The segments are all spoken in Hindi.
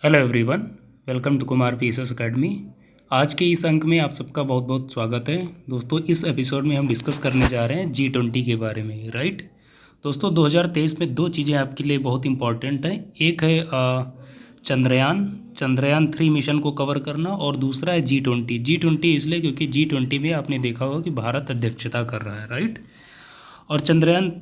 Hello everyone, welcome to Kumar PSS academy. आज के इस अंक में आप सबका बहुत बहुत स्वागत है। दोस्तों, इस एपिसोड में हम डिस्कस करने जा रहे हैं G20 के बारे में, राइट। दोस्तों, 2023 में दो चीज़ें आपके लिए बहुत इंपॉर्टेंट हैं। एक है चंद्रयान 3 मिशन को कवर करना, और दूसरा है G20 इसलिए क्योंकि G20 में आपने देखा होगा कि भारत अध्यक्षता कर रहा है, राइट। और चंद्रयान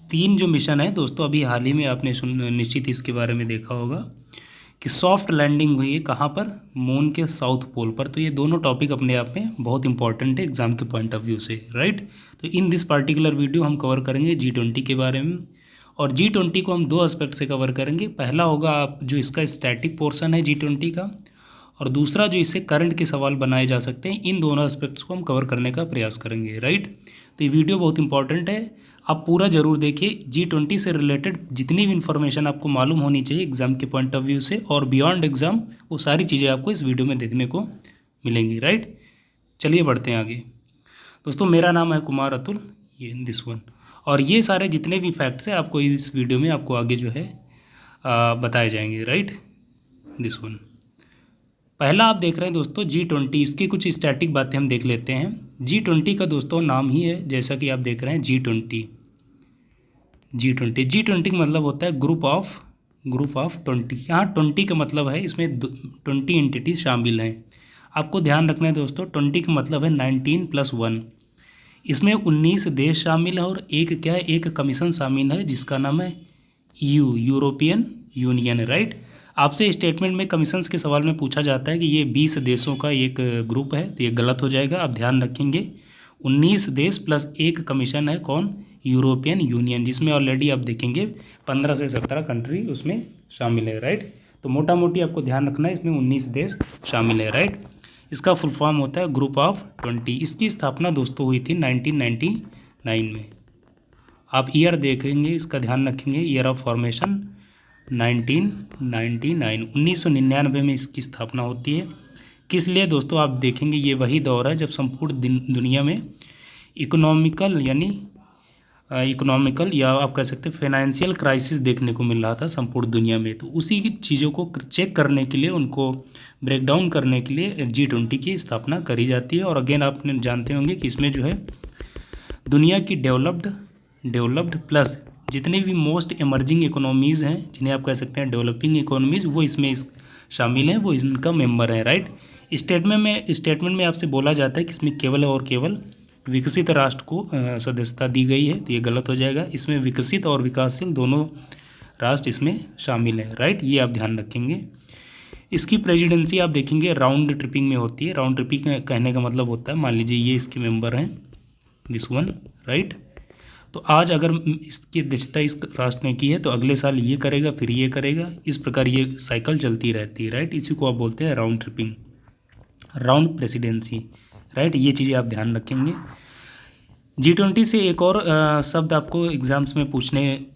3 जो मिशन है दोस्तों, अभी हाल ही में आपने निश्चित इसके बारे में देखा होगा कि सॉफ्ट लैंडिंग हुई है कहाँ पर, मून के साउथ पोल पर। तो ये दोनों टॉपिक अपने आप में बहुत इंपॉर्टेंट है एग्जाम के पॉइंट ऑफ व्यू से, राइट। तो इन दिस पार्टिकुलर वीडियो हम कवर करेंगे G20 के बारे में। और G20 को हम दो एस्पेक्ट से कवर करेंगे। पहला होगा आप जो इसका स्टैटिक पोर्शन है G20 का, और दूसरा जो इससे करंट के सवाल बनाए जा सकते हैं। इन दोनों एस्पेक्ट्स को हम कवर करने का प्रयास करेंगे, राइट। तो ये वीडियो बहुत इंपॉर्टेंट है, आप पूरा ज़रूर देखिए। G20 से रिलेटेड जितनी भी इन्फॉर्मेशन आपको मालूम होनी चाहिए एग्ज़ाम के पॉइंट ऑफ व्यू से और बियॉन्ड एग्ज़ाम, वो सारी चीज़ें आपको इस वीडियो में देखने को मिलेंगी, राइट। चलिए बढ़ते हैं आगे। दोस्तों, मेरा नाम है कुमार अतुल, ये दिस वन। और ये सारे जितने भी फैक्ट्स हैं आपको इस वीडियो में आपको आगे जो है बताए जाएंगे, राइट, दिस वन। पहला आप देख रहे हैं दोस्तों G20, इसकी कुछ स्टैटिक बातें हम देख लेते हैं। G20 का दोस्तों नाम ही है, जैसा कि आप देख रहे हैं G20 का मतलब होता है ग्रुप ऑफ 20। यहाँ 20 का मतलब है इसमें 20 एंटिटी शामिल हैं। आपको ध्यान रखना है दोस्तों, 20 का मतलब है 19+1। इसमें 19 देश शामिल है और एक कमीशन शामिल है जिसका नाम है यूरोपियन यूनियन, राइट। आपसे स्टेटमेंट में कमीशंस के सवाल में पूछा जाता है कि ये 20 देशों का एक ग्रुप है, तो ये गलत हो जाएगा। आप ध्यान रखेंगे 19 देश प्लस एक कमीशन है, कौन? यूरोपियन यूनियन, जिसमें ऑलरेडी आप देखेंगे 15 से 17 कंट्री उसमें शामिल है, राइट। तो मोटा मोटी आपको ध्यान रखना है इसमें 19 देश शामिल है, राइट। इसका फुल फॉर्म होता है ग्रुप ऑफ 20। इसकी स्थापना दोस्तों हुई थी 1999 में। आप ईयर देखेंगे, इसका ध्यान रखेंगे, ईयर ऑफ फॉर्मेशन 1999 में इसकी स्थापना होती है। किस लिए दोस्तों? आप देखेंगे ये वही दौर है जब संपूर्ण दुनिया में इकोनॉमिकल या आप कह सकते हैं फाइनेंशियल क्राइसिस देखने को मिल रहा था संपूर्ण दुनिया में। तो उसी की चीज़ों को चेक करने के लिए, उनको ब्रेक डाउन करने के लिए G20 की स्थापना करी जाती है। और अगेन आपने जानते होंगे कि इसमें जो है दुनिया की डेवलप्ड प्लस जितने भी मोस्ट इमर्जिंग इकोनॉमीज़ हैं, जिन्हें आप कह सकते हैं डेवलपिंग इकोनॉमीज़, वो इसमें शामिल हैं, वो इनका मेंबर है, राइट। स्टेटमेंट में आपसे बोला जाता है कि इसमें केवल और केवल विकसित राष्ट्र को सदस्यता दी गई है, तो ये गलत हो जाएगा। इसमें विकसित और विकासशील दोनों राष्ट्र इसमें शामिल है, राइट। ये आप ध्यान रखेंगे। इसकी प्रेसिडेंसी आप देखेंगे राउंड ट्रिपिंग में होती है। राउंड ट्रिपिंग कहने का मतलब होता है, मान लीजिए ये इसके मेंबर हैं, दिस वन, राइट। तो आज अगर इसकी अध्यक्षता इस राष्ट्र ने की है तो अगले साल ये करेगा, फिर ये करेगा, इस प्रकार ये साइकिल चलती रहती है, राइट। इसी को आप बोलते हैं round tripping, round presidency, right. ये चीज़ें आप ध्यान रखेंगे। G20 से एक और शब्द आपको एग्जाम्स में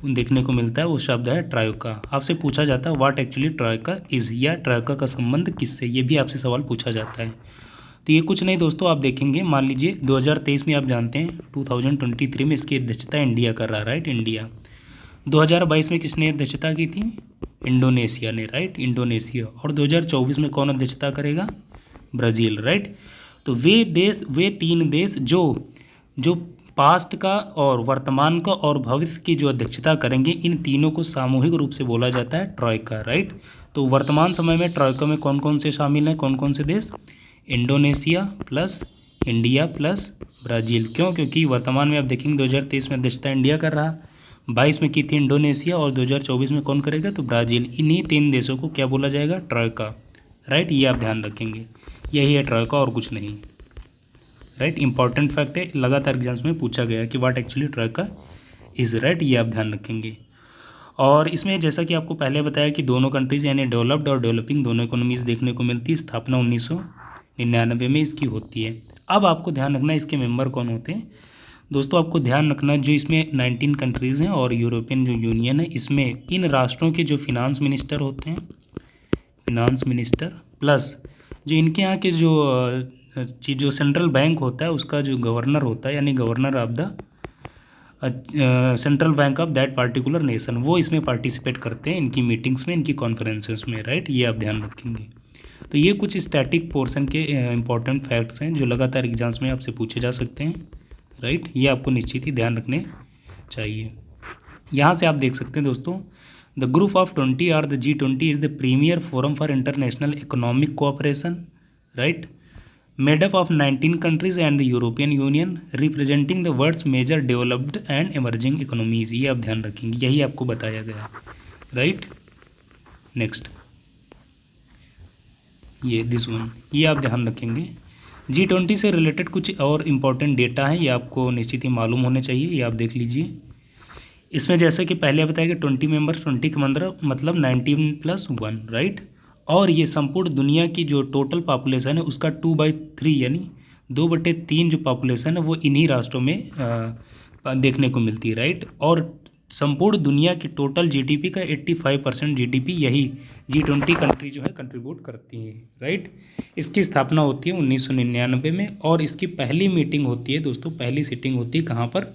देखने को मिलता है, वो शब्द है ट्रायोका। आपसे पूछा जाता है व्हाट एक्चुअली ट्रायोका इज़, या ट्रायोका का संबंध किससे, ये भी आपसे सवाल पूछा जाता है। तो ये कुछ नहीं दोस्तों, आप देखेंगे, मान लीजिए 2023 में आप जानते हैं 2023 में इसकी अध्यक्षता इंडिया कर रहा है, राइट, इंडिया। 2022 में किसने अध्यक्षता की थी? इंडोनेशिया ने, राइट, इंडोनेशिया। और 2024 में कौन अध्यक्षता करेगा? Brazil, right. तो वे 3 देश जो पास्ट का और वर्तमान का और भविष्य की जो अध्यक्षता करेंगे, इन तीनों को सामूहिक रूप से बोला जाता है ट्रॉयका, राइट। तो वर्तमान समय में ट्रॉयका में कौन कौन से शामिल हैं, कौन कौन से देश? Indonesia plus India plus Brazil. क्यों? क्योंकि वर्तमान में आप देखेंगे 2023 में अध्यक्षता इंडिया कर रहा, 22 में की थी इंडोनेशिया, और 2024 में कौन करेगा? तो ब्राज़ील। इन्हीं 3 देशों को क्या बोला जाएगा? Troika, right. ये आप ध्यान रखेंगे, यही है ट्रॉयका और कुछ नहीं, राइट। इंपॉर्टेंट फैक्ट है, लगातार एग्जाम्स में पूछा गया कि what actually troika is, right. ये आप ध्यान रखेंगे। और इसमें जैसा कि आपको पहले बताया कि दोनों कंट्रीज़ यानी डेवलप्ड और डेवलपिंग दोनों इकोनॉमीज़ देखने को मिलती है। स्थापना 1999 में इसकी होती है। अब आपको ध्यान रखना है इसके मेंबर कौन होते हैं। दोस्तों, आपको ध्यान रखना है जो इसमें 19 कंट्रीज़ हैं और यूरोपियन जो यूनियन है, इसमें इन राष्ट्रों के जो फिनांस मिनिस्टर होते हैं, फिनांस मिनिस्टर प्लस जो इनके यहाँ के जो सेंट्रल बैंक होता है उसका जो गवर्नर होता है, यानी governor of the central bank of that particular nation, वो इसमें पार्टिसिपेट करते हैं इनकी मीटिंग्स में, इनकी कॉन्फ्रेंसेस में, राइट। ये आप ध्यान रखेंगे। तो ये कुछ स्टैटिक पोर्शन के इंपॉर्टेंट फैक्ट्स हैं जो लगातार एग्जाम्स में आपसे पूछे जा सकते हैं, राइट। ये आपको निश्चित ही ध्यान रखने चाहिए। यहाँ से आप देख सकते हैं दोस्तों, द ग्रुप ऑफ 20 और the G20 is the premier forum for international economic cooperation, right, made up of 19 countries and the European Union, representing the world's major developed and emerging economies। ये आप ध्यान रखेंगे, यही आपको बताया गया, राइट। नेक्स्ट, ये दिस वन, ये आप ध्यान रखेंगे। G20 से रिलेटेड कुछ और इम्पोर्टेंट डेटा हैं, ये आपको निश्चित ही मालूम होने चाहिए, ये आप देख लीजिए। इसमें जैसे कि पहले बताया कि 20 मेंबर्स, 20 का मतलब 19+1, राइट। और ये संपूर्ण दुनिया की जो टोटल पॉपुलेशन है उसका 2/3 यानी 2/3 जो पॉपुलेशन है वो इन्हीं राष्ट्रों में देखने को मिलती है, राइट। और संपूर्ण दुनिया की टोटल जीडीपी का 85% जीडीपी यही G20 कंट्री जो है कंट्रीब्यूट करती है, राइट। इसकी स्थापना होती है 1999 में, और इसकी पहली मीटिंग होती है दोस्तों, पहली सीटिंग होती है कहाँ पर,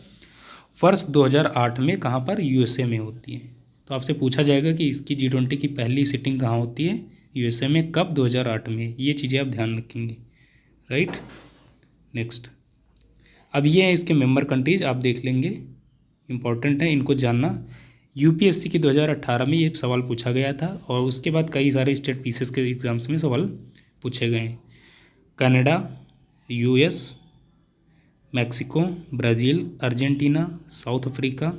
वर्ष 2008 में, कहाँ पर, यूएसए में होती है। तो आपसे पूछा जाएगा कि इसकी G20 की पहली सीटिंग कहाँ होती है, यूएसए में, कब, 2008 में। ये चीज़ें आप ध्यान रखेंगे, राइट। नेक्स्ट, अब ये है इसके मेंबर कंट्रीज, आप देख लेंगे, इंपॉर्टेंट है इनको जानना। यूपीएससी की 2018 में ये सवाल पूछा गया था, और उसके बाद कई सारे स्टेट पीसीएस के एग्जाम्स में सवाल पूछे गए हैं। Canada, US, Mexico, Brazil, Argentina, South Africa,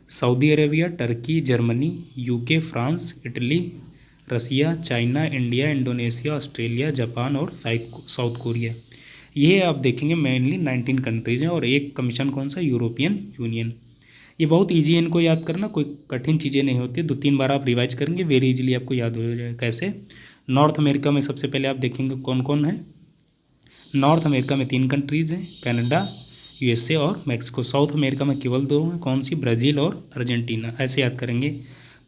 Saudi Arabia, Turkey, Germany, UK, France, Italy, Russia, China, India, Indonesia, Australia, Japan और साउथ कोरिया। ये आप देखेंगे मेनली 19 कंट्रीज़ हैं, और एक कमीशन कौन सा, यूरोपियन यूनियन। ये बहुत ईजी है इनको याद करना, कोई कठिन चीज़ें नहीं होती, 2-3 बार आप रिवाइज करेंगे वेरी इजीली आपको याद हो जाएगा। कैसे, नॉर्थ अमेरिका में सबसे पहले आप देखेंगे कौन कौन है। नॉर्थ अमेरिका में 3 कंट्रीज़ हैं, कनाडा, यूएसए और मैक्सिको। साउथ अमेरिका में केवल 2 हैं, कौन सी, ब्राज़ील और अर्जेंटीना। ऐसे याद करेंगे।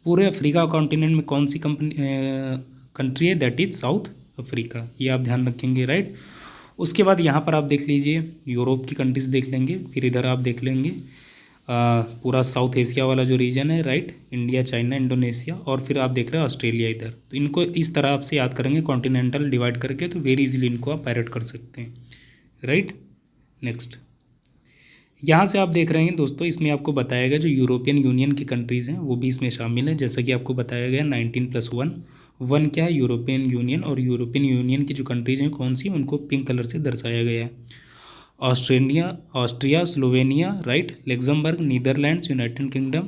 पूरे अफ्रीका कॉन्टिनेंट में कौन सी कंट्री है, दैट इज़ साउथ अफ्रीका। ये आप ध्यान रखेंगे, राइट। उसके बाद यहाँ पर आप देख लीजिए यूरोप की कंट्रीज़ देख लेंगे, फिर इधर आप देख लेंगे पूरा साउथ एशिया वाला जो रीजन है, राइट, इंडिया, चाइना, इंडोनेशिया, और फिर आप देख रहे हैं ऑस्ट्रेलिया इधर। तो इनको इस तरह आपसे याद करेंगे कॉन्टिनेंटल डिवाइड करके, तो वेरी इजीली इनको आप पैरेट कर सकते हैं, राइट। नेक्स्ट, यहाँ से आप देख रहे हैं दोस्तों, इसमें आपको बताया गया जो यूरोपियन यूनियन की कंट्रीज़ हैं वो भी इसमें शामिल हैं, जैसा कि आपको बताया गया 19+1। 1 क्या है, यूरोपियन यूनियन, और यूरोपियन यूनियन की जो कंट्रीज़ हैं कौन सी, उनको पिंक कलर से दर्शाया गया है। Austria, Slovenia, right, Luxembourg, Netherlands, United kingdom,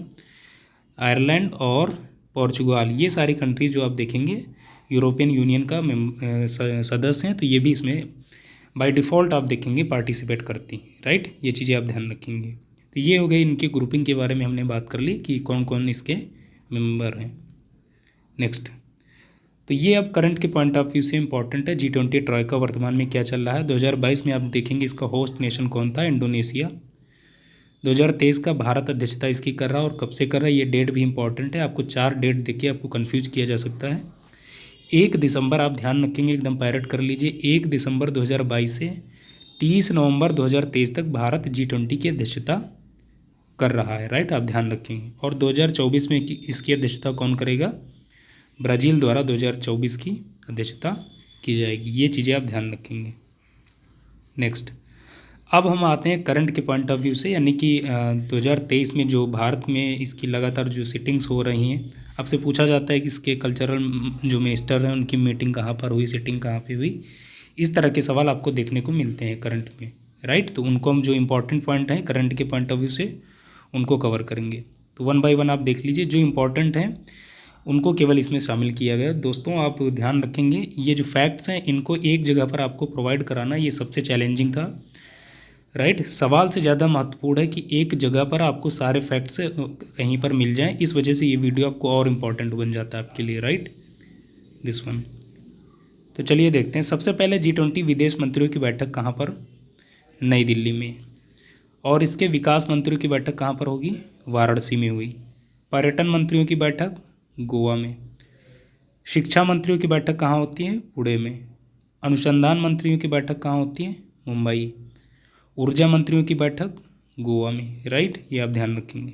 Ireland और पोर्चुगाल। ये सारी कंट्रीज़ जो आप देखेंगे यूरोपियन यूनियन का सदस्य हैं, तो ये भी इसमें बाय डिफ़ॉल्ट आप देखेंगे पार्टिसिपेट करती हैं, राइट। ये चीज़ें आप ध्यान रखेंगे। तो ये हो गई इनकी ग्रुपिंग के बारे में हमने बात कर ली कि कौन कौन इसके मेंबर हैं। नेक्स्ट, तो ये अब करंट के पॉइंट ऑफ व्यू से इंपॉर्टेंट है। G20 ट्रॉयका वर्तमान में क्या चल रहा है। 2022 में आप देखेंगे इसका होस्ट नेशन कौन था, इंडोनेशिया। 2023 का भारत अध्यक्षता इसकी कर रहा है, और कब से कर रहा है ये डेट भी इंपॉर्टेंट है। आपको 4 डेट देखिए, आपको कन्फ्यूज किया जा सकता है। 1 दिसंबर आप ध्यान रखेंगे, एकदम पैरेट कर लीजिए। 1 दिसंबर 2022 से 30 नवंबर 2023 तक भारत G20 की अध्यक्षता कर रहा है, राइट, आप ध्यान रखेंगे। और 2024 में इसकी अध्यक्षता कौन करेगा, ब्राज़ील द्वारा 2024 की अध्यक्षता की जाएगी। ये चीज़ें आप ध्यान रखेंगे। नेक्स्ट, अब हम आते हैं करंट के पॉइंट ऑफ व्यू से, यानी कि 2023 में जो भारत में इसकी लगातार जो सिटिंग्स हो रही हैं, आपसे पूछा जाता है कि इसके कल्चरल जो मिनिस्टर हैं उनकी मीटिंग कहाँ पर हुई, सिटिंग कहाँ पे हुई। इस तरह के सवाल आपको देखने को मिलते हैं करंट में, राइट। तो उनको हम जो इंपॉर्टेंट पॉइंट हैं करंट के पॉइंट ऑफ व्यू से उनको कवर करेंगे। तो 1 बाय 1 आप देख लीजिए, जो इंपॉर्टेंट हैं उनको केवल इसमें शामिल किया गया। दोस्तों आप ध्यान रखेंगे, ये जो फैक्ट्स हैं इनको एक जगह पर आपको प्रोवाइड कराना ये सबसे चैलेंजिंग था, राइट। सवाल से ज़्यादा महत्वपूर्ण है कि एक जगह पर आपको सारे फैक्ट्स कहीं पर मिल जाएं, इस वजह से ये वीडियो आपको और इम्पॉर्टेंट बन जाता है आपके लिए, राइट, दिस वन। तो चलिए देखते हैं। सबसे पहले G20 विदेश मंत्रियों की बैठक कहाँ पर, नई दिल्ली में। और इसके विकास मंत्रियों की बैठक कहाँ पर होगी, वाराणसी में हुई। पर्यटन मंत्रियों की बैठक गोवा में। शिक्षा मंत्रियों की बैठक कहाँ होती है, पुणे में। अनुसंधान मंत्रियों की बैठक कहाँ होती है, मुंबई। ऊर्जा मंत्रियों की बैठक गोवा में, राइट, ये आप ध्यान रखेंगे।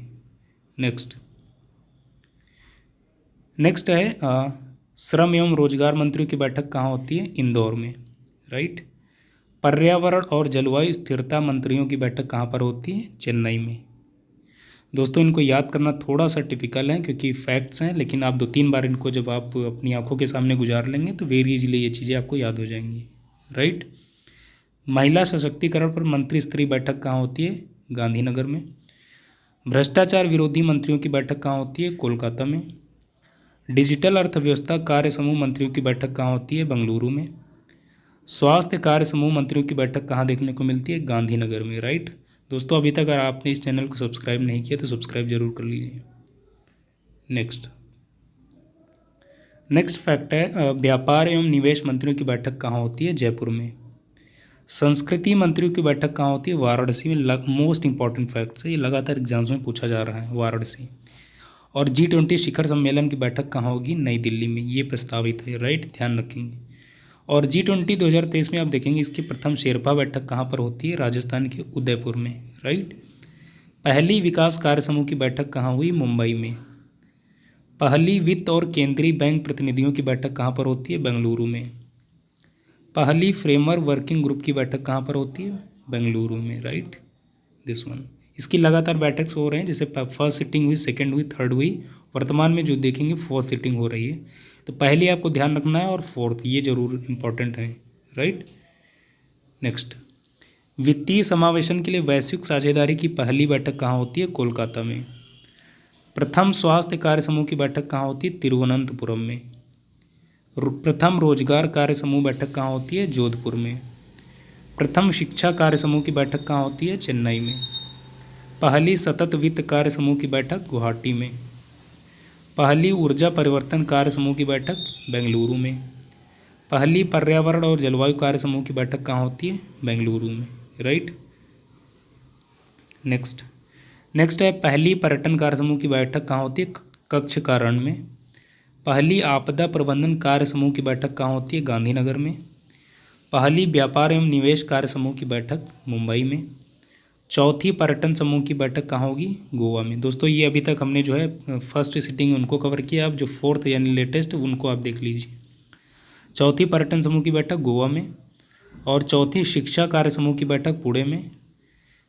नेक्स्ट है श्रम एवं रोजगार मंत्रियों की बैठक कहाँ होती है? इंदौर में, राइट। पर्यावरण और जलवायु स्थिरता मंत्रियों की बैठक कहाँ पर होती है? चेन्नई में। दोस्तों इनको याद करना थोड़ा सा टिपिकल है क्योंकि फैक्ट्स हैं, लेकिन आप 2-3 बार इनको जब आप अपनी आंखों के सामने गुजार लेंगे तो वेरी इजीली ये चीज़ें आपको याद हो जाएंगी, राइट। महिला सशक्तिकरण पर मंत्री स्तरीय बैठक कहाँ होती है? गांधीनगर में। भ्रष्टाचार विरोधी मंत्रियों की बैठक कहाँ होती है? कोलकाता में। डिजिटल अर्थव्यवस्था कार्य समूह मंत्रियों की बैठक कहाँ होती है? बेंगलुरु में। स्वास्थ्य कार्य समूह मंत्रियों की बैठक कहाँ देखने को मिलती है? गांधीनगर में, राइट। दोस्तों अभी तक अगर आपने इस चैनल को सब्सक्राइब नहीं किया तो सब्सक्राइब जरूर कर लीजिए। नेक्स्ट फैक्ट है व्यापार एवं निवेश मंत्रियों की बैठक कहाँ होती है? जयपुर में। संस्कृति मंत्रियों की बैठक कहाँ होती है? वाराणसी में। मोस्ट इंपॉर्टेंट फैक्ट्स है, ये लगातार एग्जाम्स में पूछा जा रहा है, वाराणसी। और G20 शिखर सम्मेलन की बैठक कहाँ होगी? नई दिल्ली में, ये प्रस्तावित है, राइट, ध्यान रखेंगे। और G20 2023 में आप देखेंगे इसकी प्रथम शेरपा बैठक कहाँ पर होती है? राजस्थान के उदयपुर में, राइट। पहली विकास कार्य समूह की बैठक कहाँ हुई? मुंबई में। पहली वित्त और केंद्रीय बैंक प्रतिनिधियों की बैठक कहाँ पर होती है? बेंगलुरु में। पहली फ्रेमर वर्किंग ग्रुप की बैठक कहाँ पर होती है? बेंगलुरु में, राइट, दिस वन। इसकी लगातार बैठक्स हो रहे हैं, जैसे फर्स्ट सिटिंग हुई, सेकंड हुई, थर्ड हुई, वर्तमान में जो देखेंगे फोर्थ सिटिंग हो रही है। तो पहली आपको ध्यान रखना है और फोर्थ ये जरूर इंपॉर्टेंट है, राइट। नेक्स्ट, वित्तीय समावेशन के लिए वैश्विक साझेदारी की पहली बैठक कहाँ होती है? कोलकाता में। प्रथम स्वास्थ्य कार्य समूह की बैठक कहाँ होती है? तिरुवनंतपुरम में। प्रथम रोजगार कार्य समूह बैठक कहाँ होती है? जोधपुर में। प्रथम शिक्षा कार्य समूह की बैठक कहाँ होती है? चेन्नई में। पहली सतत वित्त कार्य समूह की बैठक गुवाहाटी में। पहली ऊर्जा परिवर्तन कार्य समूह की बैठक बेंगलुरु में। पहली पर्यावरण और जलवायु कार्य समूह की बैठक कहाँ होती है? बेंगलुरु में, राइट। नेक्स्ट है पहली पर्यटन कार्य समूह की बैठक कहाँ होती है? कच्छ का रण में। पहली आपदा प्रबंधन कार्य समूह की बैठक कहाँ होती है? गांधीनगर में। पहली व्यापार एवं निवेश कार्य समूह की बैठक मुंबई में। चौथी पर्यटन समूह की बैठक कहाँ होगी? गोवा में। दोस्तों ये अभी तक हमने जो है फर्स्ट सिटिंग उनको कवर किया, अब जो फोर्थ यानी लेटेस्ट उनको आप देख लीजिए। चौथी पर्यटन समूह की बैठक गोवा में, और चौथी शिक्षा कार्य समूह की बैठक पुणे में।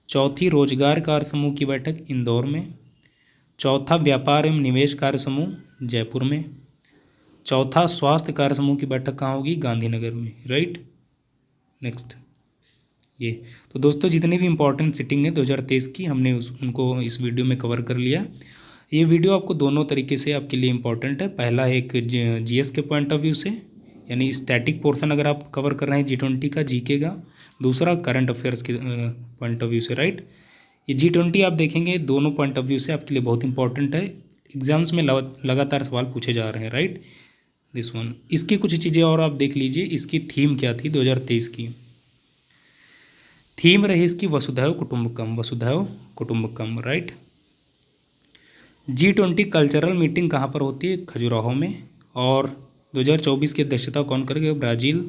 चौथी रोजगार कार्य समूह की बैठक इंदौर में। चौथा व्यापार एवं निवेश कार्य समूह जयपुर में। चौथा स्वास्थ्य कार्य समूह की बैठक कहाँ होगी? गांधीनगर में, राइट। नेक्स्ट ये तो दोस्तों जितनी भी इंपॉर्टेंट सिटिंग है 2023 की हमने उनको इस वीडियो में कवर कर लिया। ये वीडियो आपको दोनों तरीके से आपके लिए इंपॉर्टेंट है। पहला है एक जीएस के पॉइंट ऑफ व्यू से, यानी स्टैटिक पोर्शन अगर आप कवर कर रहे हैं G20 का, जीके का। दूसरा करंट अफेयर्स के पॉइंट ऑफ व्यू से, राइट। ये G20 आप देखेंगे दोनों पॉइंट ऑफ व्यू से आपके लिए बहुत इंपॉर्टेंट है। एग्जाम्स में लगातार सवाल पूछे जा रहे हैं, राइट, दिस वन। इसकी कुछ चीज़ें और आप देख लीजिए। इसकी थीम क्या थी 2023 की? थीम रही इसकी वसुधैव कुटुंबकम, वसुधैव कुटुंबकम, राइट। G20 कल्चरल मीटिंग कहाँ पर होती है? खजुराहो में। और 2024 की अध्यक्षता कौन करेगा? ब्राज़ील।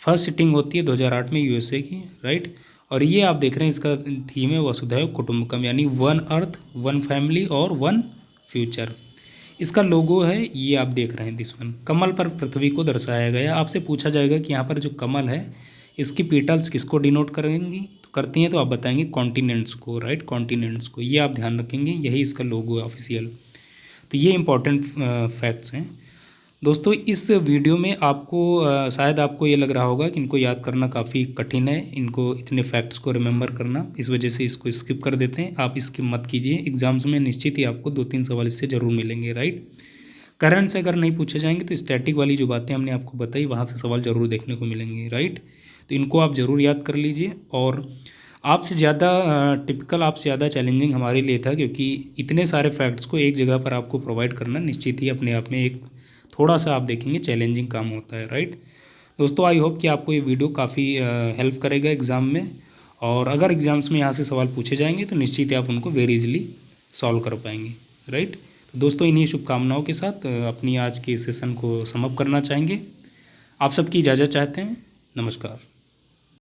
फर्स्ट सिटिंग होती है 2008 में USA की, राइट। और ये आप देख रहे हैं इसका थीम है वसुधैव कुटुंबकम, यानी वन अर्थ, वन फैमिली और वन फ्यूचर। इसका लोगो है, ये आप देख रहे हैं दिस वन। कमल पर पृथ्वी को दर्शाया गया। आपसे पूछा जाएगा कि यहाँ पर जो कमल है इसकी पेटल्स किसको डिनोट करेंगी, तो करती हैं, तो आप बताएंगे कॉन्टिनेंट्स को, राइट, कॉन्टिनेंट्स को। ये आप ध्यान रखेंगे, यही इसका लोगो है ऑफिशियल। तो ये इंपॉर्टेंट फैक्ट्स हैं दोस्तों। इस वीडियो में आपको शायद आपको ये लग रहा होगा कि इनको याद करना काफ़ी कठिन है, इनको इतने फैक्ट्स को रिमेंबर करना, इस वजह से इसको स्किप कर देते हैं। आप स्किप मत कीजिए, एग्जाम्स में निश्चित ही आपको 2-3 सवाल इससे ज़रूर मिलेंगे, राइट। करंट से अगर नहीं पूछे जाएंगे तो स्टैटिक वाली जो बातें हमने आपको बताई वहाँ से सवाल ज़रूर देखने को मिलेंगे, राइट। तो इनको आप ज़रूर याद कर लीजिए। और आपसे ज़्यादा टिपिकल, आपसे ज़्यादा चैलेंजिंग हमारे लिए था, क्योंकि इतने सारे फैक्ट्स को एक जगह पर आपको प्रोवाइड करना निश्चित ही अपने आप में एक थोड़ा सा आप देखेंगे चैलेंजिंग काम होता है, राइट। दोस्तों आई होप कि आपको ये वीडियो काफ़ी हेल्प करेगा एग्ज़ाम में, और अगर एग्ज़ाम्स में यहाँ से सवाल पूछे जाएंगे तो निश्चित ही आप उनको वेरी इजीली सॉल्व कर पाएंगे, राइट। तो दोस्तों इन्हीं शुभकामनाओं के साथ अपनी आज के सेशन को समाप्त करना चाहेंगे। आप सबकी इजाज़त चाहते हैं। नमस्कार।